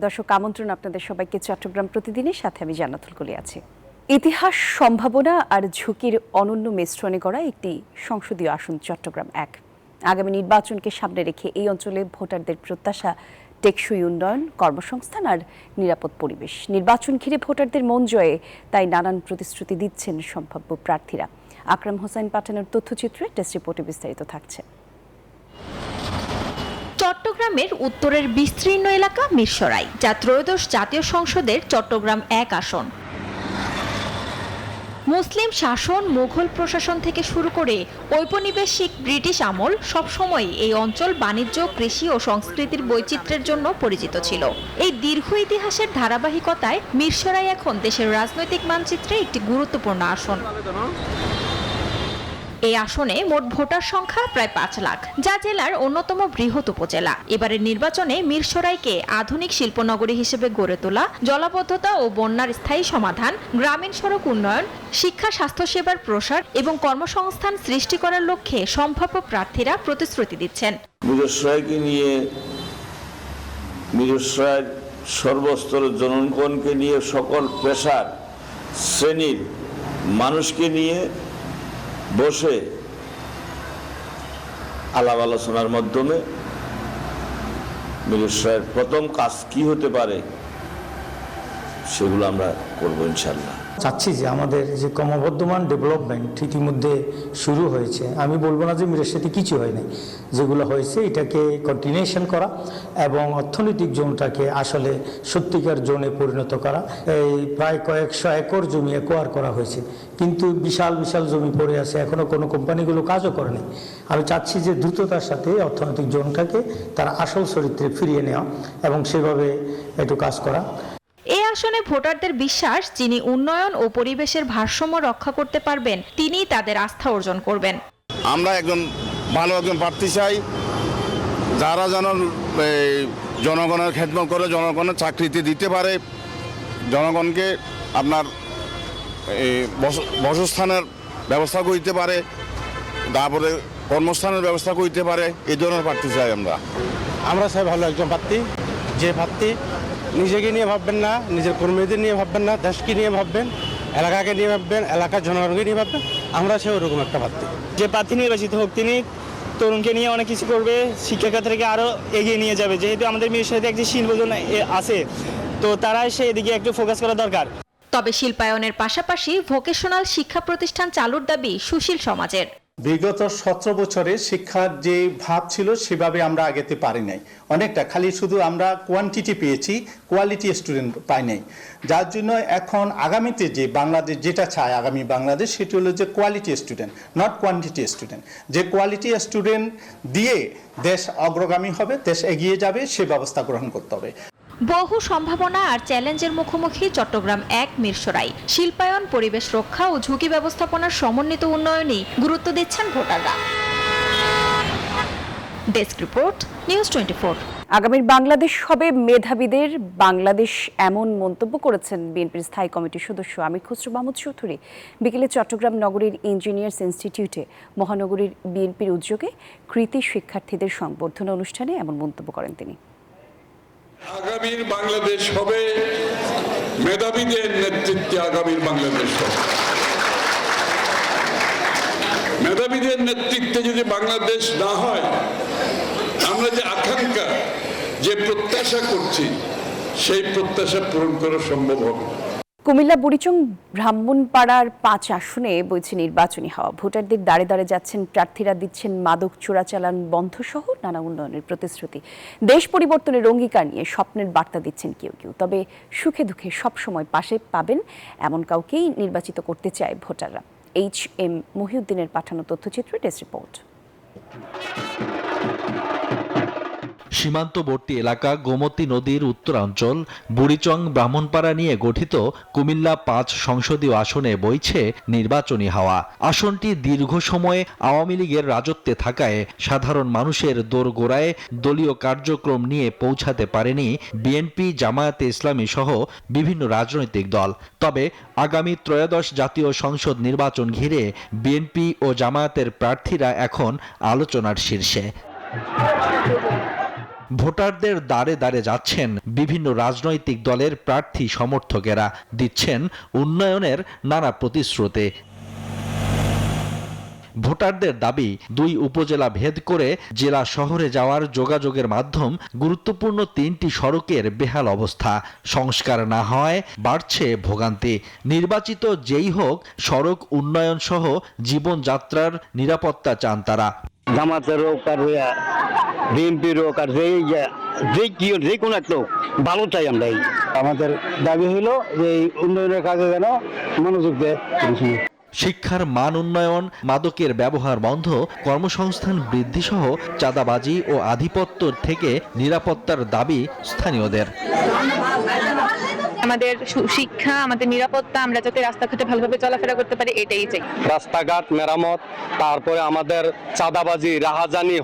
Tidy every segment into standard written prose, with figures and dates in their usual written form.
দর্শক আমন্ত্রণ আপনাদের সবাইকে চট্টগ্রাম প্রতিদিনের সাথে আমি জান্নাতুল কলি আছি। ইতিহাস, সম্ভাবনা আর ঝুঁকির অনন্য মিশ্রণে করা একটি সংসদীয় আসন চট্টগ্রাম ১। আগামী নির্বাচনকে সামনে রেখে এই অঞ্চলে ভোটারদের প্রত্যাশা টেকসই উন্নয়ন, কর্মসংস্থান আর নিরাপদ পরিবেশ। নির্বাচন ঘিরে ভোটারদের মন জয়ে তাই নানান প্রতিশ্রুতি দিচ্ছেন সম্ভাব্য প্রার্থীরা। আকরাম হোসেন পাঠানোর তথ্যচিত্রে ডেস্ক রিপোর্টে বিস্তারিত থাকছে। চট্টগ্রামের উত্তরের বিস্তীর্ণ এলাকা মিরসরাই, যা ত্রয়োদশ জাতীয় সংসদের চট্টগ্রাম ১ আসন। মুসলিম শাসন, মুঘল প্রশাসন থেকে শুরু করে ঔপনিবেশিক ব্রিটিশ আমল সবসময় এই অঞ্চল বাণিজ্য, কৃষি ও সংস্কৃতির বৈচিত্র্যের জন্য পরিচিত ছিল। এই দীর্ঘ ইতিহাসের ধারাবাহিকতায় মিরসরাই এখন দেশের রাজনৈতিক মানচিত্রে একটি গুরুত্বপূর্ণ আসন। এই আসনে মোট ভোটার সংখ্যা প্রায় ৫ লাখ, যা জেলার অন্যতম বৃহৎ উপজেলা। এবারের নির্বাচনে মিরসরাইকে আধুনিক শিল্পনগরী হিসেবে গড়ে তোলা, জলাবদ্ধতা ও বন্যার স্থায়ী সমাধান, গ্রামীণ সড়ক উন্নয়ন, শিক্ষা স্বাস্থ্যসেবার প্রসার এবং কর্মসংস্থান সৃষ্টি করার লক্ষ্যে সম্ভাব্য প্রার্থীরা প্রতিশ্রুতি দিচ্ছেন। মিরসরাইকে নিয়ে, মিরসরাইয়ের সর্বস্তরের জনগণকে নিয়ে, সকল পেশার শ্রেণীর মানুষকে নিয়ে বসে আলাপ আলোচনার মাধ্যমে মিরসরাইয়ের প্রথম কাজ কি হতে পারে সেগুলো আমরা করবো ইনশাল্লাহ। চাচ্ছি যে আমাদের যে ক্রমবর্ধমান ডেভেলপমেন্ট ইতিমধ্যে শুরু হয়েছে, আমি বলবো না যে মিরসরাইতে কিছু হয়নি, যেগুলো হয়েছে এটাকে কন্টিনিউশন করা এবং অর্থনৈতিক জোনটাকে আসলে সত্যিকার জোনে পরিণত করা। এই প্রায় কয়েকশো একর জমি অ্যাকোয়ার করা হয়েছে, কিন্তু বিশাল বিশাল জমি পড়ে আছে, এখনও কোনো কোম্পানিগুলো কাজও করেনি। আমি চাচ্ছি যে দ্রুততার সাথে অর্থনৈতিক জোনটাকে তার আসল চরিত্রে ফিরিয়ে নেওয়া এবং সেভাবে একটু কাজ করা। এই আসনে ভোটারদের বিশ্বাস, যিনি উন্নয়ন ও পরিবেশের ভারসাম্য রক্ষা করতে পারবেন, তিনিই তাদের আস্থা অর্জন করবেন। আমরা ভালো একজন প্রার্থী চাই, যারা যেন জনগণের খেদমত করে, জনগণের চাকরিতে দিতে পারে, জনগণকে আপনার বাসস্থানের ব্যবস্থা করতে পারে, তারপরে কর্মস্থানের ব্যবস্থা করতে পারে, এই ধরনের প্রার্থী চাই আমরা চাই ভালো একজন প্রার্থী, যে প্রার্থী নিজেকে নিয়ে ভাববেন না, নিজের কর্মীদের নিয়ে ভাববেন না, দেশকে নিয়ে ভাববেন, এলাকাকে নিয়ে ভাববেন, এলাকার জনগণকে নিয়ে ভাববেন। আমরা চাই ওরকম একটা প্রার্থী। যে প্রার্থী নির্বাচিত হোক, তিনি তরুণকে নিয়ে অনেক কিছু করবে, শিক্ষাক্ষেত্রকে আরও এগিয়ে নিয়ে যাবে। যেহেতু আমাদের মিরসরাইতে একটি শিল্পজন আছে, তো তারাই সেদিকে একটু ফোকাস করা দরকার। তবে শিল্পায়নের পাশাপাশি ভোকেশনাল শিক্ষা প্রতিষ্ঠান চালুর দাবি সুশীল সমাজের। বিগত 17 বছরে শিক্ষার যে ভাব ছিল সেভাবে আমরা আগেতে পারি নাই, অনেকটা খালি শুধু আমরা কোয়ান্টিটি পেয়েছি, কোয়ালিটি স্টুডেন্ট পাই নাই। যার জন্য এখন আগামীতে যে বাংলাদেশ যেটা চায়, আগামী বাংলাদেশ, সেটি হলো যে quality student, not quantity student. যে কোয়ালিটি স্টুডেন্ট দিয়ে দেশ অগ্রগামী হবে, দেশ এগিয়ে যাবে, সে ব্যবস্থা গ্রহণ করতে হবে। বহু সম্ভাবনা আর চ্যালেঞ্জের মুখোমুখি চট্টগ্রাম ১ মিরসরাই। শিল্পায়ন, পরিবেশ রক্ষা ও ঝুঁকি ব্যবস্থাপনার সমন্বিত উন্নয়নেই গুরুত্ব দিচ্ছেন ভোটাররা। Desk report, news 24। আগামীর বাংলাদেশ হবে মেধাবীদের বাংলাদেশ, এমন মন্তব্য করেছেন বিএনপির স্থায়ী কমিটির সদস্য আমির খসরু মাহমুদ চৌধুরী। বিকেলে চট্টগ্রাম নগরীর ইঞ্জিনিয়ার্স ইনস্টিটিউটে মহানগরীর বিএনপির উদ্যোগে কৃতি শিক্ষার্থীদের সংবর্ধনা অনুষ্ঠানে এমন মন্তব্য করেন তিনি। আগামীর বাংলাদেশ হবে মেধাবীদের নেতৃত্বে, আগামীর বাংলাদেশ হবে। মেধাবীদের নেতৃত্বে যদি বাংলাদেশ না হয়, আমরা যে আকাঙ্ক্ষা, যে প্রত্যাশা করছি, সেই প্রত্যাশা পূরণ করা সম্ভব হবে। কুমিল্লা বুড়িচং ব্রাহ্মণপাড়ার ৫ আসনে বইছে নির্বাচনী হাওয়া। ভোটারদের দাঁড়ে দাঁড়ে যাচ্ছেন প্রার্থীরা, দিচ্ছেন মাদক চোরাচালান বন্ধ সহ নানা উন্নয়নের প্রতিশ্রুতি। দেশ পরিবর্তনের অঙ্গীকার নিয়ে স্বপ্নের বার্তা দিচ্ছেন কেউ কেউ। তবে সুখে দুঃখে সবসময় পাশে পাবেন এমন কাউকেই নির্বাচিত করতে চায় ভোটাররা। HM মহিউদ্দিনের পাঠানো তথ্যচিত্র, ডেস্ক রিপোর্ট। সীমান্তবর্তী এলাকা গোমতী নদীর উত্তরাঞ্চল বুড়িচং ব্রাহ্মণপাড়া নিয়ে গঠিত কুমিল্লা ৫ সংসদীয় আসনে বইছে নির্বাচনী হাওয়া। আসনটি দীর্ঘ সময় আওয়ামী লীগের রাজত্বে থাকায় সাধারণ মানুষের দোরগোড়ায় দলীয় কার্যক্রম নিয়ে পৌঁছাতে পারেনি বিএনপি, জামায়াতে ইসলামী সহ বিভিন্ন রাজনৈতিক দল। তবে আগামী ত্রয়োদশ জাতীয় সংসদ নির্বাচন ঘিরে বিএনপি ও জামায়াতের প্রার্থীরা এখন আলোচনার শীর্ষে। ভোটারদের দ্বারে দ্বারে যাচ্ছেন বিভিন্ন রাজনৈতিক দলের প্রার্থী সমর্থকেরা, দিচ্ছেন উন্নয়নের নানা প্রতিশ্রুতি। ভোটারদের দাবি, 2 উপজেলা ভেদ করে জেলা শহরে যাওয়ার যোগাযোগের মাধ্যম গুরুত্বপূর্ণ 3টি সড়কের বেহাল অবস্থা, সংস্কার না হয় বাড়ছে ভোগান্তি। নির্বাচিত যেই হোক, সড়ক উন্নয়ন সহ জীবনযাত্রার নিরাপত্তা চান তারা। জামাতের হোক আর বিএনপির হোক আর যে কোনো একটা ভালো চাই আমরা। আমাদের দাবি হইল যে এই উন্নয়নের কাজে যেন মনোযোগ দেয়। শিক্ষার মান উন্নয়ন, মাদকের ব্যবহার বন্ধ, কর্মসংস্থান বৃদ্ধি সহ চাঁদাবাজি ও আধিপত্য থেকে নিরাপত্তার দাবি স্থানীয়দের। আমাদের শিক্ষা, আমাদের নিরাপত্তা, আমরা যাতে রাস্তাঘাটে ভালোভাবে চলাফেরা করতে পারি, এটাই চাই। রাস্তাঘাট মেরামত, তারপরে আমাদের চাঁদাবাজি, রাহাজানি,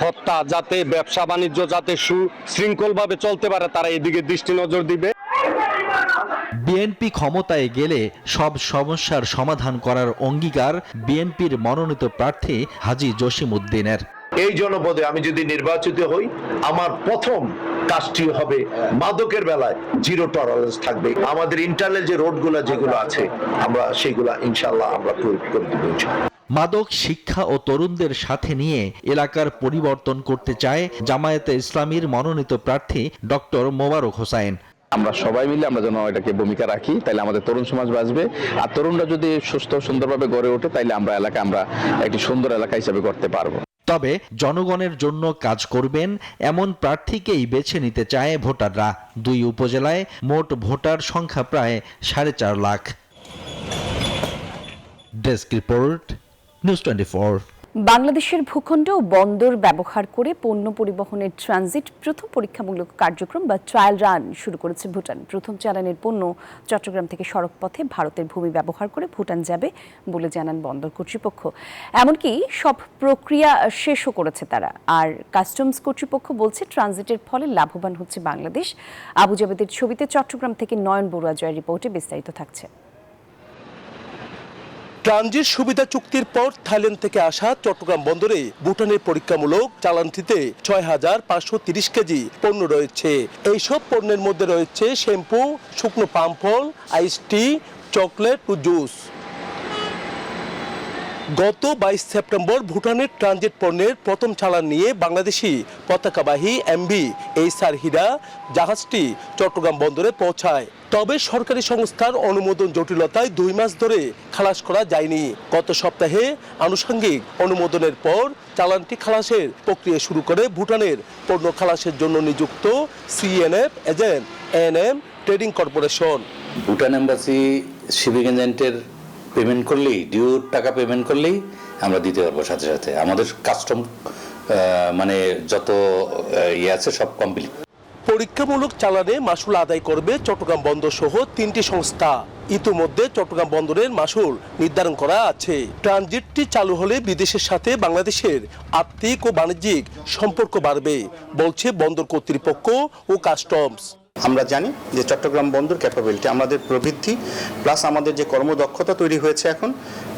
হত্যা যাতে ব্যবসা বাণিজ্য যাতে সুশৃঙ্খলভাবে চলতে পারে, তারা এদিকে দৃষ্টি নজর দিবে। বিএনপি ক্ষমতায় গেলে সব সমস্যার সমাধান করার অঙ্গীকার বিএনপির মনোনীত প্রার্থী হাজী জসিমউদ্দিনের। এই জনপদে আমি যদি নির্বাচিত হই, আমার প্রথম কাজটি হবে মাদকের বেলায় জিরো টলারেন্স থাকবে। আমাদের ইন্টারনাল যে রোডগুলো যেগুলো আছে, আমরা সেগুলা ইনশাআল্লাহ আমরা প্রয়োগ করে দেব। মাদক শিক্ষা ও তরুণদের সাথে নিয়ে এলাকার পরিবর্তন করতে চায় জামায়াতে ইসলামীর মনোনীত প্রার্থী ডক্টর মোবারক হোসাইন। আমরা সবাই মিলে আমরা যেন এটাকে ভূমিকা রাখি, তাইলে আমাদের তরুণ সমাজ বাঁচবে। আর তরুণরা যদি সুস্থ সুন্দরভাবে গড়ে ওঠে, তাইলে আমরা একটি সুন্দর এলাকা হিসেবে করতে পারবো। তবে জনগণের জন্য কাজ করবেন এমন প্রার্থীকেই বেছে নিতে চায় ভোটাররা। 2 উপজেলায় মোট ভোটার সংখ্যা প্রায় 4.5 লাখ। Desk report, news 24। বাংলাদেশের ভূখণ্ড ও বন্দর ব্যবহার করে পণ্য পরিবহনের ট্রানজিট প্রথম পরীক্ষামূলক কার্যক্রম বা ট্রায়াল রান শুরু করেছে ভুটান। প্রথম চালানের পণ্য চট্টগ্রাম থেকে সড়ক পথে ভারতের ভূমি ব্যবহার করে ভুটান যাবে বলে জানান বন্দর কর্তৃপক্ষ। এমনকি সব প্রক্রিয়া শেষও করেছে তারা। আর কাস্টমস কর্তৃপক্ষ বলছে ট্রানজিটের ফলে লাভবান হচ্ছে বাংলাদেশ। আবু জাবেদের ছবিতে চট্টগ্রাম থেকে নয়ন বড়ুয়া জয়ের রিপোর্টে বিস্তারিত থাকছে। ট্রানজিট সুবিধা চুক্তির পর থাইল্যান্ড থেকে আসা চট্টগ্রাম বন্দরে ভুটানের পরীক্ষামূলক চালানটিতে 6,530 কেজি পণ্য রয়েছে। এইসব পণ্যের মধ্যে রয়েছে শ্যাম্পু, শুকনো পাম ফল, আইস টি, চকলেট ও জুস। গত 22 সেপ্টেম্বর ভুটানের ট্রানজিট পণ্যের প্রথম চালান নিয়ে বাংলাদেশি পতাকাবাহী এমভি এইচআর হীরা জাহাজটি চট্টগ্রাম বন্দরে পৌঁছায়। তবে সরকারি সংস্থার অনুমোদন জটিলতায় 2 মাস ধরে খালাস করা যায়নি। গত সপ্তাহে আনুষঙ্গিক অনুমোদনের পর চালানটি খালাসের প্রক্রিয়া শুরু করে ভুটানের পণ্য খালাসের জন্য নিযুক্ত CNF agent ANM trading corporation. Bhutan embassy shipping এজেন্টের পেমেন্ট করলেই, ডিউ টাকা পেমেন্ট করলেই আমরা দিতে পারবো সাথে সাথে। আমাদের কাস্টম যত আছে সব কমপ্লিট। পরীক্ষামূলক চালানে মাসুল আদায় করবে চট্টগ্রাম বন্দর সহ 3টি সংস্থা। ইতিমধ্যে চট্টগ্রাম বন্দরের মাসুল নির্ধারণ করা আছে। ট্রানজিটটি চালু হলে বিদেশের সাথে বাংলাদেশের আর্থিক ও বাণিজ্যিক সম্পর্ক বাড়বে বলছে বন্দর কর্তৃপক্ষ ও কাস্টমস। আমরা জানি যে চট্টগ্রাম বন্দর ক্যাপাবিলিটি, আমাদের প্রবৃদ্ধি প্লাস আমাদের যে কর্মদক্ষতা তৈরি হয়েছে এখন,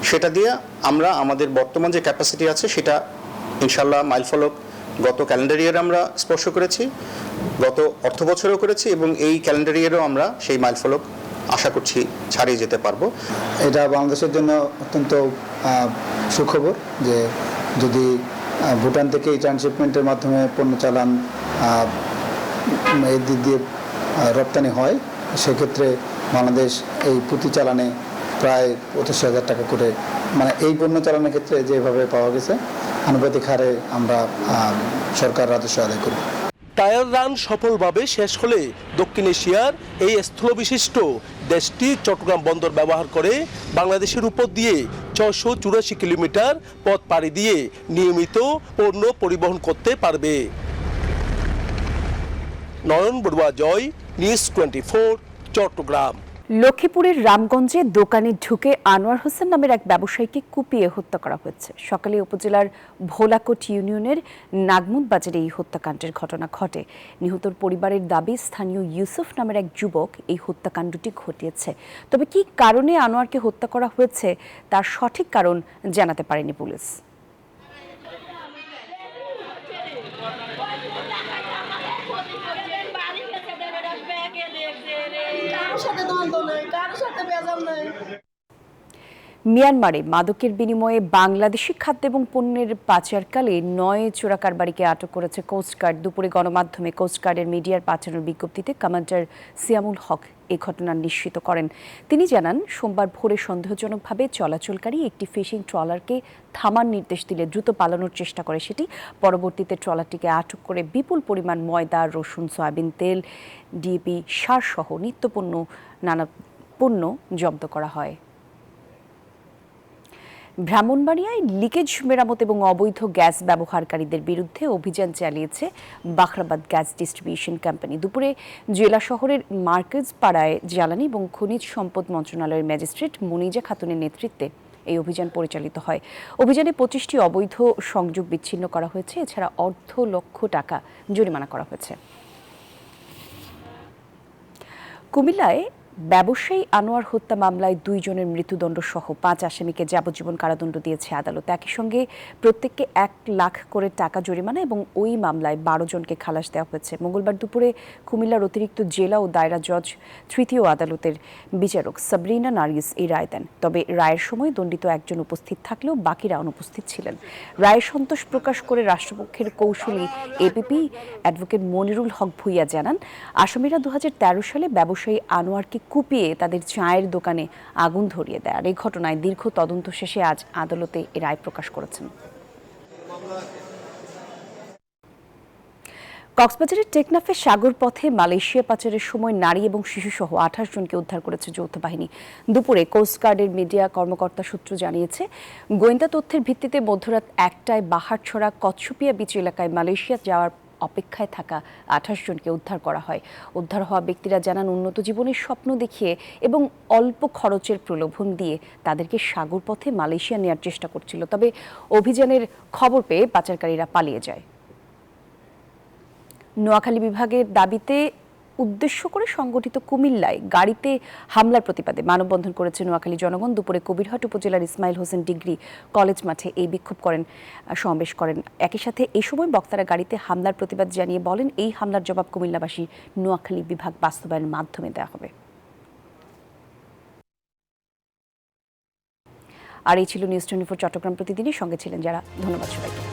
সেটা দিয়ে আমরা আমাদের বর্তমান যে ক্যাপাসিটি আছে সেটা ইনশাল্লাহ মাইলফলক গত ক্যালেন্ডার ইয়ারে আমরা স্পর্শ করেছি, গত অর্থ বছরেও করেছি এবং এই ক্যালেন্ডার ইয়ারেও আমরা সেই মাইলফলক আশা করছি ছাড়িয়ে যেতে পারবো। এটা বাংলাদেশের জন্য অত্যন্ত সুখবর যে যদি ভুটান থেকে এই ট্রান্সশিপমেন্টের মাধ্যমে পণ্য চালান এই দিক দিয়ে রপ্তানি হয়, সেক্ষেত্রে বাংলাদেশ এই প্রতি চালানে প্রায় 85,000 টাকা করে, এই পণ্য চালানের ক্ষেত্রে যেভাবে পাওয়া গেছে আনুপাতিক হারে আমরা সরকার রাজস্ব আদায় করব। ট্রায়াল রান সফলভাবে শেষ হলে দক্ষিণ এশিয়ার এই স্থলবিশিষ্ট দেশটি চট্টগ্রাম বন্দর ব্যবহার করে বাংলাদেশের উপর দিয়ে 684 কিলোমিটার পথ পাড়ি দিয়ে নিয়মিত পণ্য পরিবহন করতে পারবে। নয়ন বড়ুয়া জয়, নিউজ 24, চট্টগ্রাম। লক্ষ্মীপুরের রামগঞ্জে দোকানে ঢুকে আনোয়ার হোসেন নামের এক ব্যবসায়ীকে কুপিয়ে হত্যা করা হয়েছে। সকালে উপজেলার ভোলাকোট ইউনিয়নের নাগমুদ বাজারে এই হত্যাকাণ্ডের ঘটনা ঘটে। নিহতর পরিবারের দাবি, স্থানীয় ইউসুফ নামের এক যুবক এই হত্যাকাণ্ডটি ঘটিয়েছে। তবে কী কারণে আনোয়ারকে হত্যা করা হয়েছে তার সঠিক কারণ জানাতে পারেনি পুলিশ। মিয়ানমারে মাদকের বিনিময়ে বাংলাদেশি খাদ্য এবং পণ্যের পাচারকালে 9 চোরাকারবারিকে আটক করেছে কোস্টগার্ড। দুপুরে গণমাধ্যমে কোস্টগার্ডের মিডিয়ার পাঠানোর বিজ্ঞপ্তিতে কমান্ডার সিয়ামুল হক এই ঘটনা নিশ্চিত করেন। তিনি জানান, সোমবার ভোরে সন্দেহজনকভাবে চলাচলকারী একটি ফিশিং ট্রলারকে থামার নির্দেশ দিলে দ্রুত পালানোর চেষ্টা করে সেটি। পরবর্তীতে ট্রলারটিকে আটক করে বিপুল পরিমাণ ময়দা, রসুন, সয়াবিন তেল, ডিএপি সার সহ নিত্যপণ্য নানা পণ্য জব্দ করা হয়। ব্রাহ্মণবাড়িয়ায় লিকেজ মেরামত এবং অবৈধ গ্যাস ব্যবহারকারীদের বিরুদ্ধে অভিযান চালিয়েছে বাখরাবাদ গ্যাস ডিস্ট্রিবিউশন কোম্পানি। দুপুরে জেলা শহরের মার্কেজ পাড়ায় জ্বালানি এবং খনিজ সম্পদ মন্ত্রণালয়ের ম্যাজিস্ট্রেট মনিজা খাতুনের নেতৃত্বে এই অভিযান পরিচালিত হয়। অভিযানে 25টি অবৈধ সংযোগ বিচ্ছিন্ন করা হয়েছে। এছাড়া অর্ধ লক্ষ টাকা জরিমানা করা হয়েছে। কুমিল্লায় ব্যবসায়ী আনোয়ার হত্যা মামলায় 2 জনের মৃত্যুদণ্ড সহ 5 আসামিকে যাবজ্জীবন কারাদণ্ড দিয়েছে আদালত। একই সঙ্গে প্রত্যেককে 1 লাখ করে টাকা জরিমানা এবং ওই মামলায় 12 জনকে খালাস দেওয়া হয়েছে। মঙ্গলবার দুপুরে কুমিল্লার অতিরিক্ত জেলা ও দায়রা জজ তৃতীয় আদালতের বিচারক সাবরিনা নার্গিস এই রায় দেন। তবে রায়ের সময় দণ্ডিত একজন উপস্থিত থাকলেও বাকিরা অনুপস্থিত ছিলেন। রায়ে সন্তোষ প্রকাশ করে রাষ্ট্রপক্ষের কৌশলী এপিপি অ্যাডভোকেট মনিরুল হক ভূঁইয়া জানান, আসামিরা 2013 সালে ব্যবসায়ী আনোয়ারকে কুপিয়ে তাদের চায়ের দোকানে আগুন ধরিয়ে দেয়। আর এই ঘটনায় দীর্ঘ তদন্ত শেষে আজ আদালতে এই রায় প্রকাশ করেছেন। কক্সবাজারের টেকনাফে সাগর পথে মালয়েশিয়া পাচারের সময় নারী এবং শিশুসহ 28 জনকে উদ্ধার করেছে যৌথ বাহিনী। দুপুরে কোস্টগার্ডের মিডিয়া কর্মকর্তা সূত্র জানিয়েছে, গোয়েন্দা তথ্যের ভিত্তিতে মধ্যরাত 1টায় বাহারছড়া কচ্ছপিয়া বিচ এলাকায় মালয়েশিয়া যাওয়ার অপেক্ষায় থাকা 28 জনকে উদ্ধার করা হয়। উদ্ধার হওয়া ব্যক্তিরা জানান, উন্নত জীবনের স্বপ্ন দেখিয়ে এবং অল্প খরচের প্রলোভন দিয়ে তাদেরকে সাগর পথে মালয়েশিয়া নেওয়ার চেষ্টা করছিল। তবে অভিযানের খবর পেয়ে পাচারকারীরা পালিয়ে যায়। নোয়াখালী বিভাগের দাবিতে উদ্দেশ্য করে সংগঠিত কুমিল্লায় গাড়িতে হামলার প্রতিবাদে মানববন্ধন করেছে নোয়াখালী জনগণ। দুপুরে কবিরহাট উপজেলার ইসমাইল হোসেন ডিগ্রি কলেজ মাঠে এই বিক্ষোভ সমাবেশ করেন। একই সাথে এই সময় বক্তারা গাড়িতে হামলার প্রতিবাদ জানিয়ে বলেন, এই হামলার জবাব কুমিল্লাবাসী নোয়াখালী বিভাগ বাস্তবায়নের মাধ্যমে দেওয়া হবে। আর এই ছিল নিউজ 24 চট্টগ্রাম প্রতিদিনের সঙ্গে ছিলেন যারা। ধন্যবাদ সবাইকে।